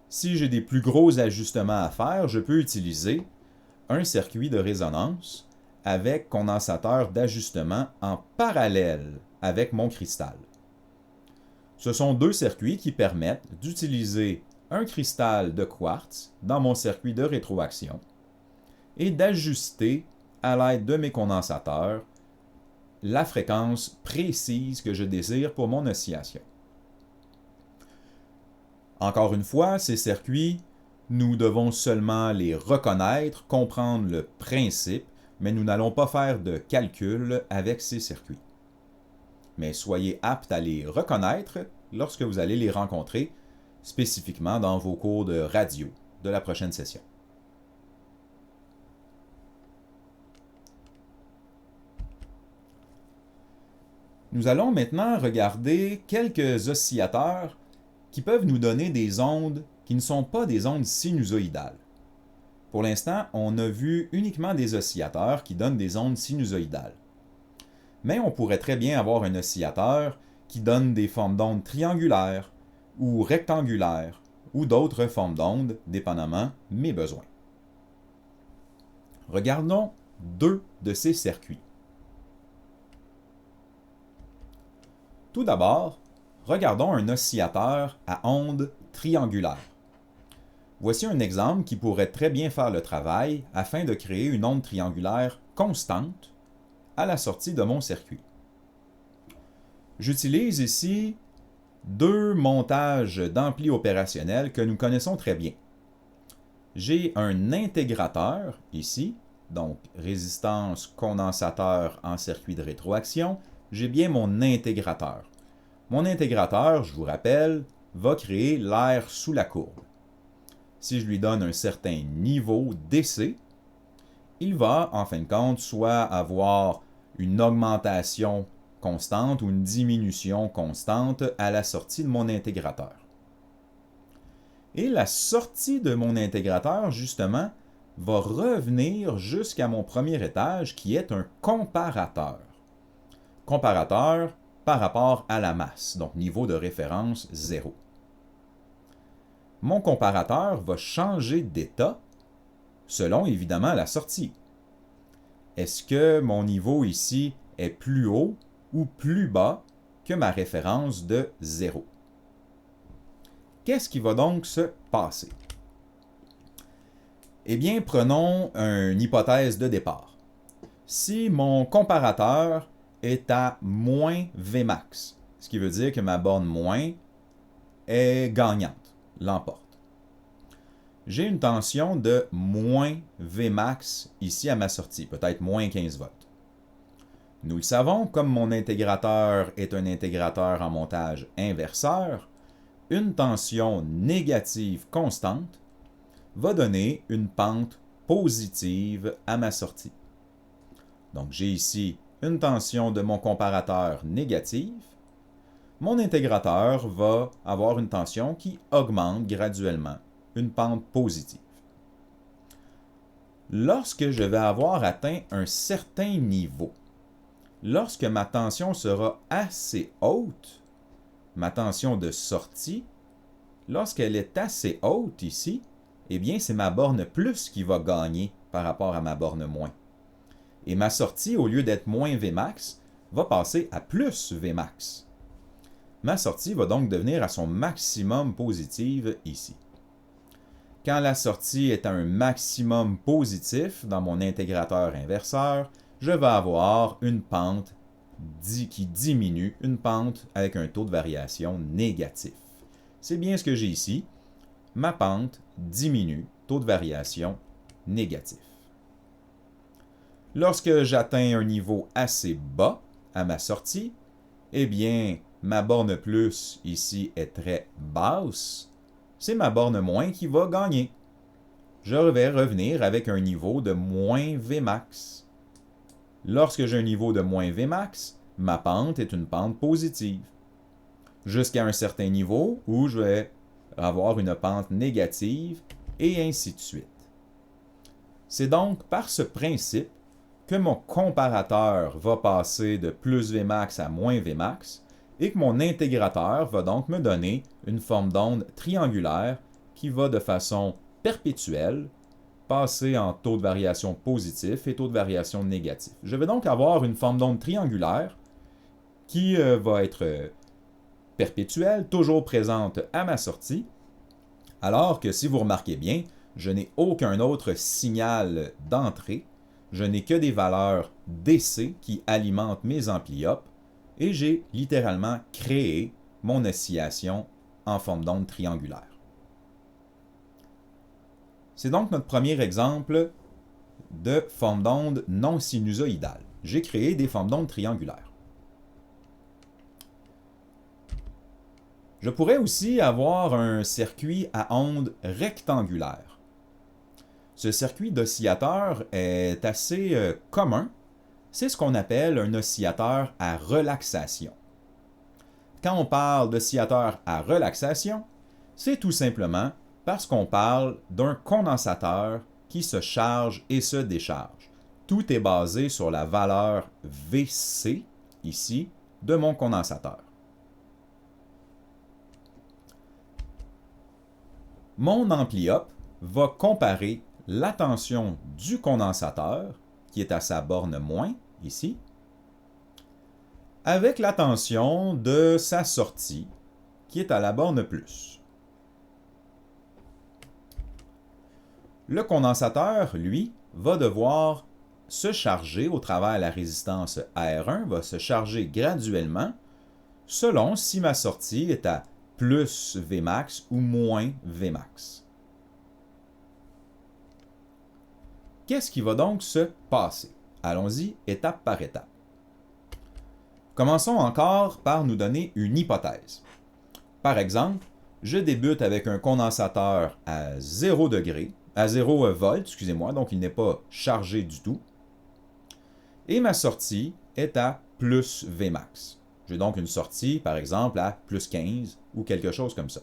Si j'ai des plus gros ajustements à faire, je peux utiliser un circuit de résonance avec condensateur d'ajustement en parallèle avec mon cristal. Ce sont deux circuits qui permettent d'utiliser un cristal de quartz dans mon circuit de rétroaction et d'ajuster à l'aide de mes condensateurs la fréquence précise que je désire pour mon oscillation. Encore une fois, ces circuits, nous devons seulement les reconnaître, comprendre le principe, mais nous n'allons pas faire de calcul avec ces circuits. Mais soyez aptes à les reconnaître lorsque vous allez les rencontrer spécifiquement dans vos cours de radio de la prochaine session. Nous allons maintenant regarder quelques oscillateurs qui peuvent nous donner des ondes qui ne sont pas des ondes sinusoïdales. Pour l'instant, on a vu uniquement des oscillateurs qui donnent des ondes sinusoïdales. Mais on pourrait très bien avoir un oscillateur qui donne des formes d'ondes triangulaires ou rectangulaires ou d'autres formes d'ondes, dépendamment mes besoins. Regardons deux de ces circuits. Tout d'abord, regardons un oscillateur à ondes triangulaires. Voici un exemple qui pourrait très bien faire le travail afin de créer une onde triangulaire constante à la sortie de mon circuit. J'utilise ici deux montages d'amplis opérationnels que nous connaissons très bien. J'ai un intégrateur ici, donc résistance condensateur en circuit de rétroaction. J'ai bien mon intégrateur. Mon intégrateur, je vous rappelle, va créer l'air sous la courbe. Si je lui donne un certain niveau d'essai, il va, en fin de compte, soit avoir une augmentation constante ou une diminution constante à la sortie de mon intégrateur. Et la sortie de mon intégrateur, justement, va revenir jusqu'à mon premier étage qui est un comparateur. Comparateur par rapport à la masse, donc niveau de référence 0. Mon comparateur va changer d'état selon évidemment la sortie. Est-ce que mon niveau ici est plus haut ou plus bas que ma référence de 0? Qu'est-ce qui va donc se passer? Eh bien, prenons une hypothèse de départ. Si mon comparateur est à moins Vmax, ce qui veut dire que ma borne moins est gagnante, l'emporte. J'ai une tension de moins Vmax ici à ma sortie, peut-être moins 15 volts. Nous le savons, comme mon intégrateur est un intégrateur en montage inverseur, une tension négative constante va donner une pente positive à ma sortie. Donc j'ai ici une tension de mon comparateur négative. Mon intégrateur va avoir une tension qui augmente graduellement, une pente positive. Lorsque je vais avoir atteint un certain niveau, lorsque ma tension sera assez haute, ma tension de sortie, lorsqu'elle est assez haute ici, eh bien c'est ma borne plus qui va gagner par rapport à ma borne moins. Et ma sortie, au lieu d'être moins Vmax, va passer à plus Vmax. Ma sortie va donc devenir à son maximum positive ici. Quand la sortie est à un maximum positif dans mon intégrateur inverseur, je vais avoir une pente qui diminue, une pente avec un taux de variation négatif. C'est bien ce que j'ai ici. Ma pente diminue, taux de variation négatif. Lorsque j'atteins un niveau assez bas à ma sortie, eh bien, ma borne plus ici est très basse. C'est ma borne moins qui va gagner. Je vais revenir avec un niveau de moins Vmax. Lorsque j'ai un niveau de moins Vmax, ma pente est une pente positive. Jusqu'à un certain niveau où je vais avoir une pente négative et ainsi de suite. C'est donc par ce principe que mon comparateur va passer de plus Vmax à moins Vmax et que mon intégrateur va donc me donner une forme d'onde triangulaire qui va de façon perpétuelle passer en taux de variation positif et taux de variation négatif. Je vais donc avoir une forme d'onde triangulaire qui va être perpétuelle, toujours présente à ma sortie, alors que si vous remarquez bien, je n'ai aucun autre signal d'entrée, je n'ai que des valeurs DC qui alimentent mes ampliopes, et j'ai littéralement créé mon oscillation en forme d'onde triangulaire. C'est donc notre premier exemple de forme d'onde non sinusoïdale. J'ai créé des formes d'onde triangulaires. Je pourrais aussi avoir un circuit à onde rectangulaire. Ce circuit d'oscillateur est assez commun. C'est ce qu'on appelle un oscillateur à relaxation. Quand on parle d'oscillateur à relaxation, c'est tout simplement parce qu'on parle d'un condensateur qui se charge et se décharge. Tout est basé sur la valeur Vc, ici, de mon condensateur. Mon ampliope va comparer la tension du condensateur, qui est à sa borne moins, ici, avec la tension de sa sortie, qui est à la borne plus. Le condensateur, lui, va devoir se charger au travers de la résistance R1, va se charger graduellement selon si ma sortie est à plus Vmax ou moins Vmax. Qu'est-ce qui va donc se passer? Allons-y étape par étape. Commençons encore par nous donner une hypothèse. Par exemple, je débute avec un condensateur à 0 degré, à 0 volt, excusez-moi, donc il n'est pas chargé du tout. Et ma sortie est à plus Vmax. J'ai donc une sortie, par exemple, à plus 15 ou quelque chose comme ça.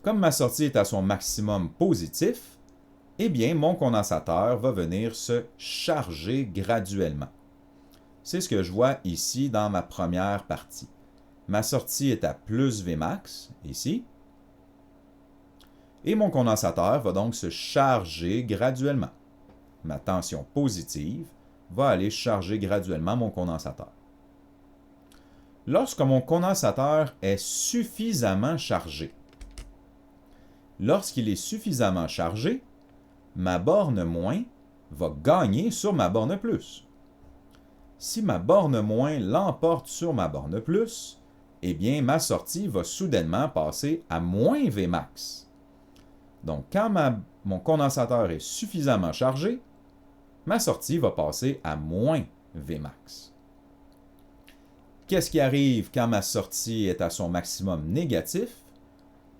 Comme ma sortie est à son maximum positif, eh bien, mon condensateur va venir se charger graduellement. C'est ce que je vois ici dans ma première partie. Ma sortie est à plus Vmax, ici, et mon condensateur va donc se charger graduellement. Ma tension positive va aller charger graduellement mon condensateur. Lorsque mon condensateur est suffisamment chargé, lorsqu'il est suffisamment chargé, ma borne moins va gagner sur ma borne plus. Si ma borne moins l'emporte sur ma borne plus, eh bien ma sortie va soudainement passer à moins Vmax. Donc quand mon condensateur est suffisamment chargé, ma sortie va passer à moins Vmax. Qu'est-ce qui arrive quand ma sortie est à son maximum négatif?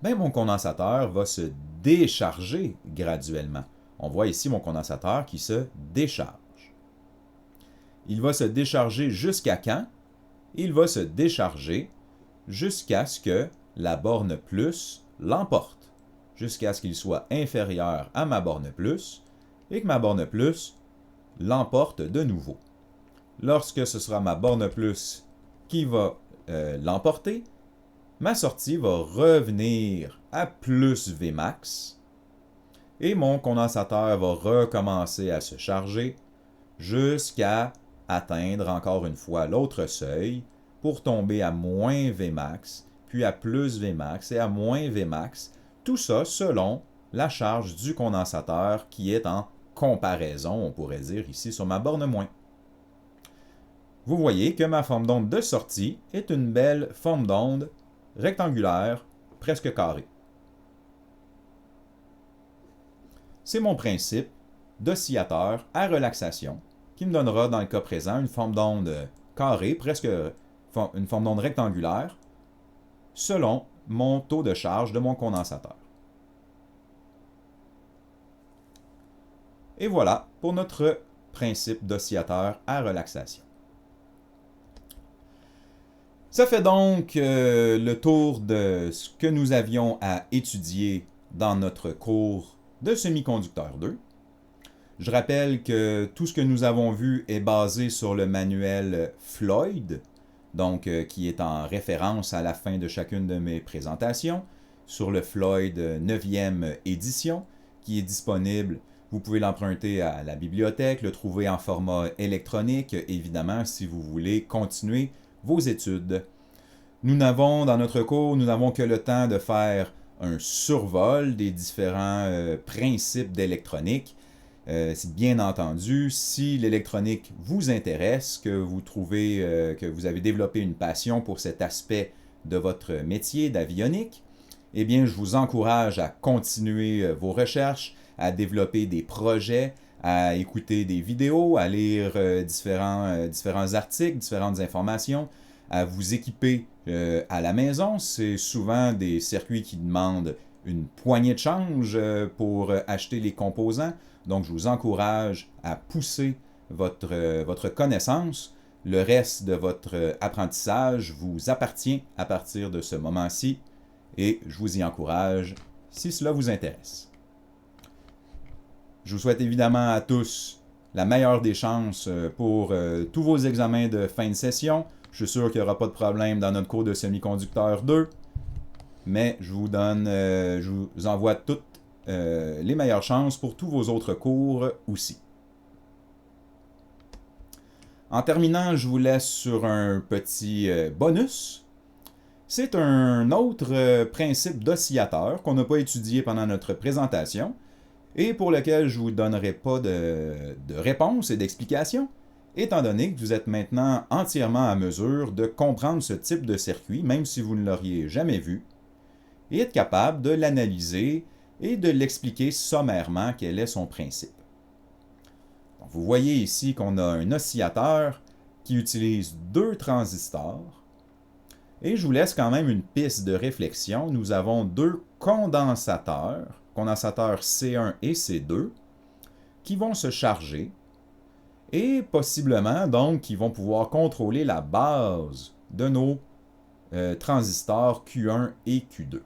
Bien, mon condensateur va se décharger graduellement. On voit ici mon condensateur qui se décharge. Il va se décharger jusqu'à quand? Il va se décharger jusqu'à ce que la borne plus l'emporte, jusqu'à ce qu'il soit inférieur à ma borne plus et que ma borne plus l'emporte de nouveau. Lorsque ce sera ma borne plus qui va l'emporter, ma sortie va revenir à plus Vmax et mon condensateur va recommencer à se charger jusqu'à atteindre encore une fois l'autre seuil pour tomber à moins Vmax, puis à plus Vmax et à moins Vmax, tout ça selon la charge du condensateur qui est en comparaison, on pourrait dire ici, sur ma borne moins. Vous voyez que ma forme d'onde de sortie est une belle forme d'onde rectangulaire, presque carrée. C'est mon principe d'oscillateur à relaxation qui me donnera dans le cas présent une forme d'onde carrée, presque une forme d'onde rectangulaire, selon mon taux de charge de mon condensateur. Et voilà pour notre principe d'oscillateur à relaxation. Ça fait donc le tour de ce que nous avions à étudier dans notre cours de semi-conducteur 2. Je rappelle que tout ce que nous avons vu est basé sur le manuel Floyd, donc qui est en référence à la fin de chacune de mes présentations, sur le Floyd 9e édition, qui est disponible. Vous pouvez l'emprunter à la bibliothèque, le trouver en format électronique, évidemment, si vous voulez continuer vos études. Nous n'avons, dans notre cours, nous n'avons que le temps de faire un survol des différents principes d'électronique. Bien entendu, si l'électronique vous intéresse, que vous trouvez que vous avez développé une passion pour cet aspect de votre métier d'avionique, eh bien, je vous encourage à continuer vos recherches, à développer des projets, à écouter des vidéos, à lire différents articles, différentes informations, à vous équiper à la maison. C'est souvent des circuits qui demandent une poignée de change pour acheter les composants. Donc, je vous encourage à pousser votre connaissance. Le reste de votre apprentissage vous appartient à partir de ce moment-ci et je vous y encourage si cela vous intéresse. Je vous souhaite évidemment à tous la meilleure des chances pour tous vos examens de fin de session. Je suis sûr qu'il n'y aura pas de problème dans notre cours de semi-conducteur 2, mais je vous envoie toutes les meilleures chances pour tous vos autres cours aussi. En terminant, je vous laisse sur un petit bonus. C'est un autre principe d'oscillateur qu'on n'a pas étudié pendant notre présentation et pour lequel je ne vous donnerai pas de réponse et d'explication, étant donné que vous êtes maintenant entièrement à mesure de comprendre ce type de circuit, même si vous ne l'auriez jamais vu, et être capable de l'analyser et de l'expliquer sommairement quel est son principe. Donc, vous voyez ici qu'on a un oscillateur qui utilise 2 transistors, et je vous laisse quand même une piste de réflexion. Nous avons 2 condensateurs C1 et C2, qui vont se charger et possiblement donc qui vont pouvoir contrôler la base de nos transistors Q1 et Q2.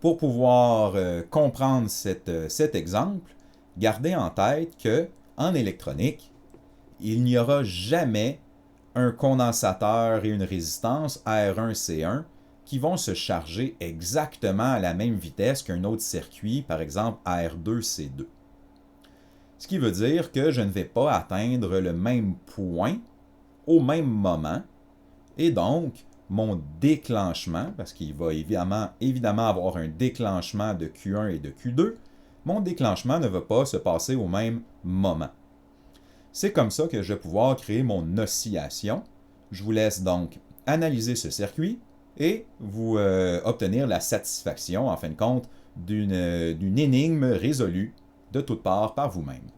Pour pouvoir comprendre cet exemple, gardez en tête qu'en électronique, il n'y aura jamais un condensateur et une résistance R1-C1 qui vont se charger exactement à la même vitesse qu'un autre circuit, par exemple R2-C2. Ce qui veut dire que je ne vais pas atteindre le même point au même moment, et donc mon déclenchement, parce qu'il va évidemment avoir un déclenchement de Q1 et de Q2, mon déclenchement ne va pas se passer au même moment. C'est comme ça que je vais pouvoir créer mon oscillation. Je vous laisse donc analyser ce circuit et vous obtenir la satisfaction, en fin de compte, d'une énigme résolue de toutes parts par vous-même.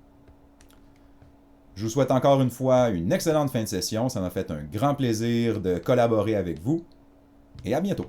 Je vous souhaite encore une fois une excellente fin de session. Ça m'a fait un grand plaisir de collaborer avec vous et à bientôt.